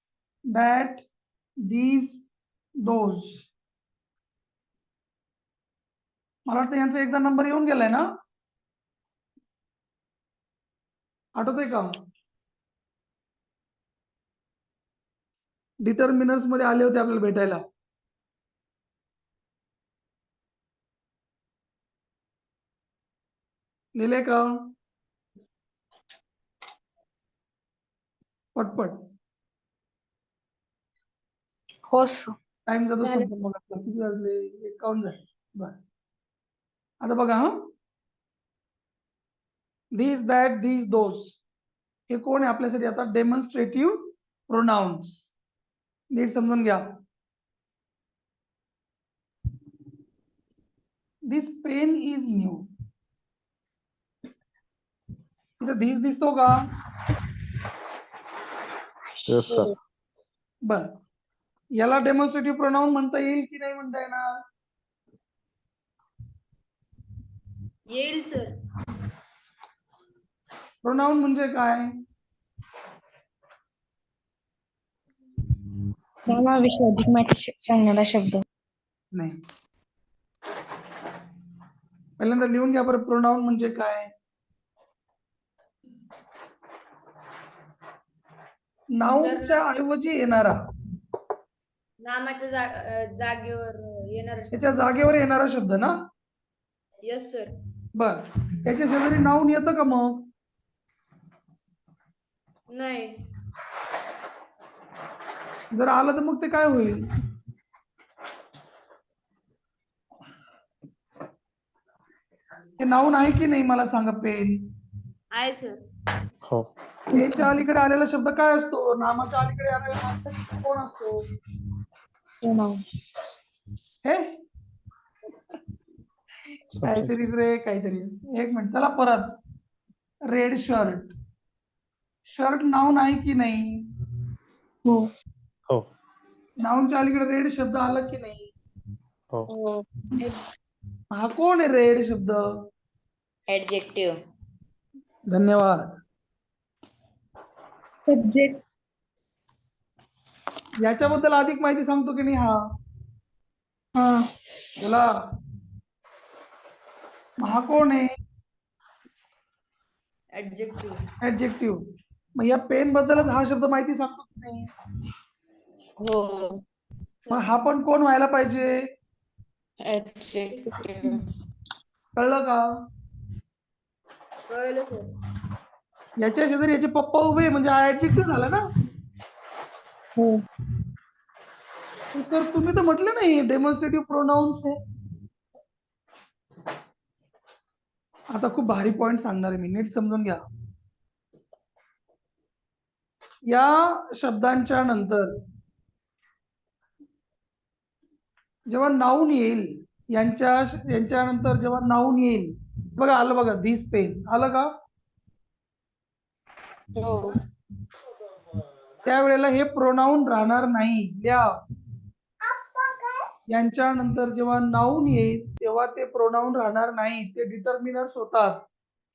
that, these, those. मला वाटतं यांचा एकदा नंबर येऊन गेलाय ना, आठवतोय का? डिटर्मिनर्स मध्ये आले होते आपल्याला भेटायला. लिहिले का? पटपट. हो सर. टाइम जातो संपत. मग आपला किती वाजले? 51 झाले. बर, आता बघा. दिस, दॅट, दीज, दोज हे कोण आहे आपल्यासाठी? आता डेमॉन्स्ट्रेटिव्ह प्रोनाउन्स. नीट समजून घ्या. दिस पेन इज न्यू. इथं दिस दिसतो का? Yes sir. बर, याला डेमॉन्स्ट्रेटिव्ह प्रोनाउन म्हणता येईल की नाही म्हणता येणार? येईल सर. प्रोनाउन म्हणजे काय? नामाविषयी अधिक माहिती सांगणारा शब्द. नाही, पहिल्यांदा लिहून घ्या बरं. प्रोनाउन म्हणजे काय? नाऊनच्या ऐवजी येणारा, नामाच्या जागेवर येणार शब्द. त्याच्या जागेवर येणारा शब्द ना. Yes sir. बर, याच्या शेजारी नाऊन येतं का मग? नाही. जर आलं तर मग ते काय होईल? ते नाऊन आहे की नाही मला सांगा. पेन, आहे सर. हो. पेनच्या अलीकडे आलेला शब्द काय असतो? नामाच्या अलीकडे आलेला शब्द कोण असतो? प्रोनाउन. हे काहीतरीच रे, काहीतरीच. एक मिनिट, चला परत. रेड शर्ट, शर्ट नाऊन आहे की नाही? हो. हो. नाऊनच्या अलीकडे रेड शब्द आला की नाही? हो. हो. हा कोण आहे रेड शब्द? ऍडजेक्टिव्ह. धन्यवाद. सब्जेक्ट. याच्याबद्दल अधिक माहिती सांगतो की नाही हा? हा. बोला. हा कोण आहे? ऍडजेक्टिव्ह. ऍडजेक्टिव्ह. मग या पेन बद्दलच हा शब्द माहिती सांगतो की नाही? हो. मग हा पण कोण व्हायला पाहिजे? ऍडजेक्टिव्ह. कळलं का? कळलं सर. याच्या शेजारी याचे पप्पा उभे म्हणजे हा ऍडजेक्टिव्ह झाला ना? हो. सर तुम्ही तर म्हटलं नाही डेमॉन्स्ट्रेटिव्ह प्रोनाउन्स आहे. आता खूप भारी पॉइंट सांगणार आहे मी, नीट समजून घ्या. या शब्दांच्या नंतर जेव्हा नाऊन येईल, यांच्यानंतर जेव्हा नाऊन येईल, बघा आलं, बघा धिस पेन आलं का? हो. त्यावेळेला हे प्रोनाऊन राहणार नाही. लिहा. यांच्यानंतर जेव्हा नाऊन येईल तेव्हा ते प्रोनाऊन राहणार नाही, ते डिटर्मिनर्स होतात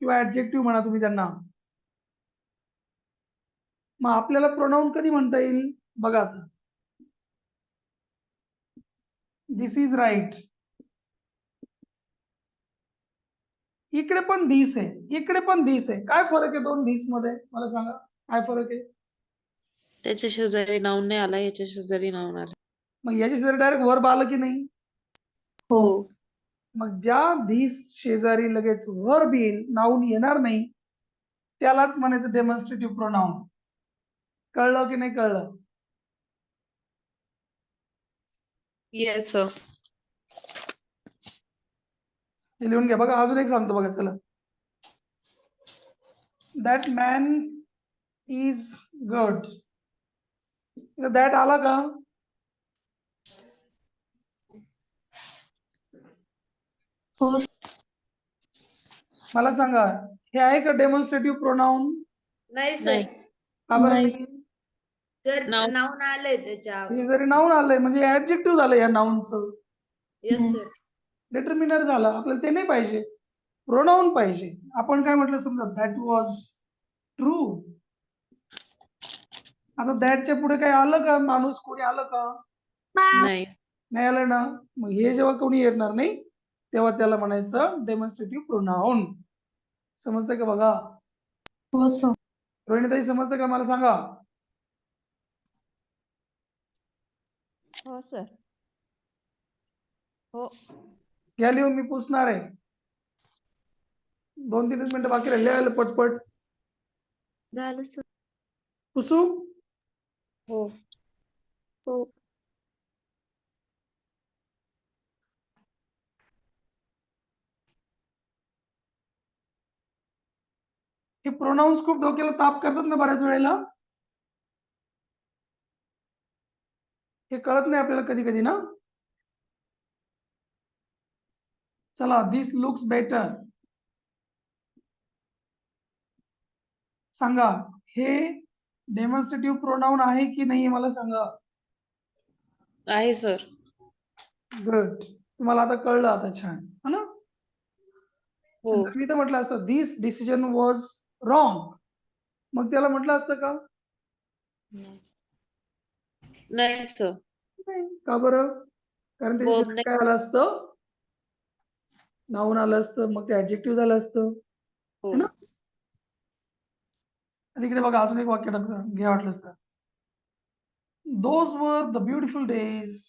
किंवा ऍडजेक्टिव्ह म्हणा तुम्ही त्यांना. मग आपल्याला प्रोनाऊन कधी म्हणता येईल? बघा आता. दिस इज राईट. इकडे पण दिस आहे, इकडे पण दिस आहे. काय फरक आहे दोन दिस मध्ये? मला सांगा, काय फरक आहे? त्याच्या शेजारी नाऊन नाही आला, याच्या शेजारी नाऊन आला. मग याच्या शेजारी डायरेक्ट वर्ब आलं की नाही? हो. मग ज्या धीस शेजारी लगेच वर्ब येईल, नाऊन येणार नाही, त्यालाच म्हणायचं डेमॉन्स्ट्रेटिव्ह प्रोनाऊन. कळलं की नाही कळलं? Yes sir. हे लिहून घ्या. बघा अजून एक सांगतो बघा, चला. That man is good. That आला का? हो. मला सांगा, हे आहे का डेमॉन्स्ट्रेटिव्ह प्रोनाऊन? नाही सर. नाही. का बरं नाही. नाही? जर नाव- नाऊन आलंय त्याच्या हे जरी नाऊन आलंय म्हणजे ऍडजेक्टिव्ह झालं या नाऊनचं. Yes sir. डिटर्मिनर झालं. आपल्याला ते नाही पाहिजे, प्रोनाऊन पाहिजे. आपण काय म्हटलं, समजा दॅट वॉज ट्रू. आता दॅटच्या पुढे काय आलं का? माणूस कोणी आलं का? नाही. नाही आलं ना. मग हे जेव्हा कोणी येणार नाही तेव्हा त्याला म्हणायचं डेमॉन्स्ट्रेटिव्ह प्रोनाऊन. समजतंय का? बघा. हो सर. रोहिणीताई समजतं का? मला सांगा. हो सर. हो. घ्या लिहून, मी पुसणार आहे. 2-3 मिनिटं बाकी राहिले. पटपट झालं सर. पुसू. हो. हो. हे प्रोनाऊन्स खूप डोक्याला ताप करतात ना बऱ्याच वेळेला. हे कळत नाही आपल्याला कधी कधी ना. चला, दिस लुक्स बेटर. सांगा, हे डेमॉन्स्ट्रेटिव्ह प्रोनाऊन आहे की नाही मला सांगा. आहे सर. गुड. तुम्हाला आता कळलं. आता छान है ना. हो. जर मी तर म्हटलं असतं दिस डिसिजन वॉज रॉंग, मग त्याला म्हटलं असतं का? नाही सर. नाही. का बरं? कारण त्याच्या Verb शेजारी नाही. काय आलं असतं? नाऊन आलं असतं, मग ते ऍडजेक्टिव्ह झालं असतं. हो. है ना. तिकडे बघा अजून एक वाक्य घ्या वाटलं असतं. Those were the beautiful days.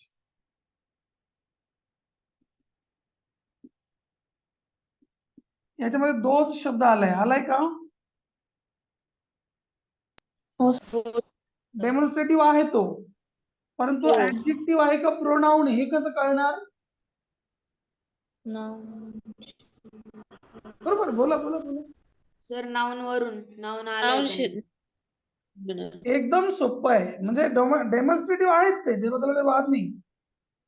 याच्यामध्ये दोज शब्द आलाय का? हो डेमॉन्स्ट्रेटिव्ह आहे तो, परंतु हो. ऍडजेक्टिव्ह आहे का प्रोनाउन हे कसं कळणार? बरोबर, बोला बोला बोला. सर नाऊन वरून नाऊन आलंय नाऊन त्यांनी. एकदम सोपं आहे. म्हणजे डेमॉन्स्ट्रेटिव्ह आहेत ते बद्दल काही वाद नाही,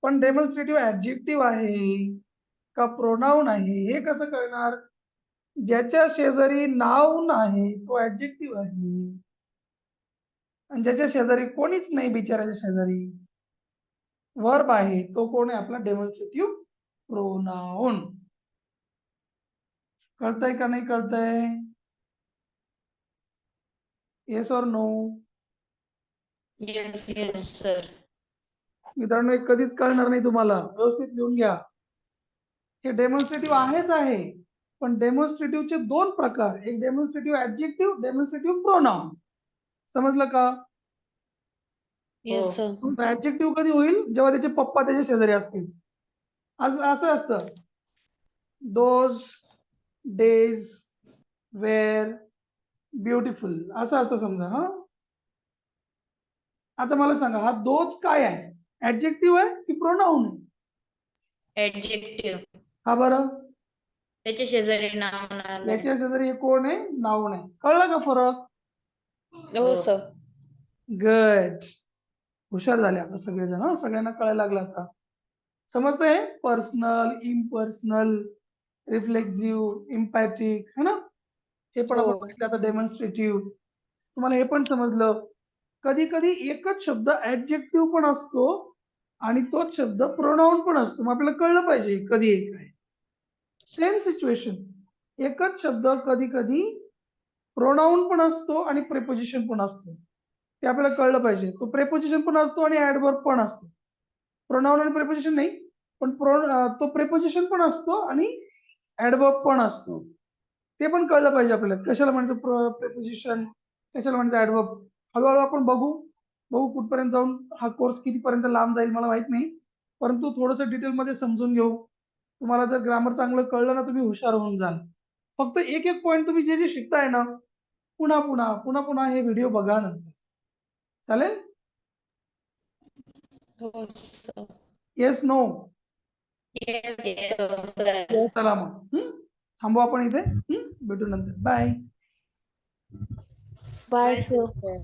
पण डेमॉन्स्ट्रेटिव्ह ऍडजेक्टिव्ह आहे का प्रोनाउन आहे हे कसं कळणार? ज्याच्या शेजारी नाउन आहे तो ऍडजेक्टिव्ह आहे, आणि ज्याच्या शेजारी कोणीच नाही, बिचाराच्या शेजारी वर्ब आहे, तो कोण आहे? आपला डेमॉन्स्ट्रेटिव्ह प्रोनाउन. कळतंय का नाही कळतंय? येस और नो? Yes sir. मित्रांनो, एक कधीच कळणार नाही तुम्हाला, व्यवस्थित लिहून घ्या. हे डेमॉन्स्ट्रेटिव्ह आहेच आहे, पण डेमॉन्स्ट्रेटिव्हचे दोन प्रकार, एक डेमॉन्स्ट्रेटिव्ह ऍडजेक्टिव्ह, डेमॉन्स्ट्रेटिव्ह प्रोनाउन. समजलं का? Yes sir. ऍडजेक्टिव्ह कधी होईल? जेव्हा त्याचे पप्पा त्याच्या शेजारी असतील. असं असतं, दोज डेज वेर ब्युटिफुल, असं असतं समजा. हा, आता मला सांगा, हा दोज काय आहे? ऍडजेक्टिव्ह आहे की प्रोनाउन आहे? ऍडजेक्टिव्ह. हा बरं, त्याच्या शेजारी नाऊन आलंय. याच्या शेजारी हे कोण आहे? नाउन आहे. कळलं का फरक? हो सर. गुड, हुशार झाले आता सगळेजण. हा, सगळ्यांना कळायला लागलं आता. समजतंय? पर्सनल, इम्पर्सनल, रिफ्लेक्सिव्ह, इम्पॅथिक, है ना? हे पण हो. आपण बघितलं आता. डेमॉन्स्ट्रेटिव्ह, तुम्हाला हे पण समजलं. कधी कधी एकच शब्द ऍडजेक्टिव्ह पण असतो आणि तोच शब्द प्रोनाउन पण असतो. मग आपल्याला कळलं पाहिजे कधी एक आहे. सेम सिच्युएशन, एकच शब्द कधी कधी प्रोनाउन पण असतो आणि प्रेपोजिशन पण असतो. ते आपल्याला कळलं पाहिजे. तो प्रेपोजिशन पण असतो आणि ऍडवर्ब पण असतो. प्रोनाउन आणि प्रेपोजिशन नाही, पण तो प्रेपोजिशन पण असतो आणि ऍडवर्ब पण असतो. ते पण कळलं पाहिजे आपल्याला. कशाला म्हणायचं प्रेपोजिशन, कशाला म्हणायचं ऍडवर्ब. हळूहळू आपण बघू कुठपर्यंत जाऊन. हा कोर्स कितीपर्यंत लांब जाईल मला माहित नाही, परंतु थोडंसं डिटेलमध्ये समजून घेऊ. तुम्हाला जर ग्रामर चांगलं कळलं ना, तुम्ही हुशार होऊन जाल. फक्त एक एक पॉईंट तुम्ही जे शिकताय ना, पुन्हा पुन्हा पुन्हा पुन्हा हे व्हिडिओ बघा नंतर. चालेल? हो sir. Yes no? Yes sir. चला मग थांबू आपण इथे. भेटू नंतर. बाय. बाय Bye, सर. sir.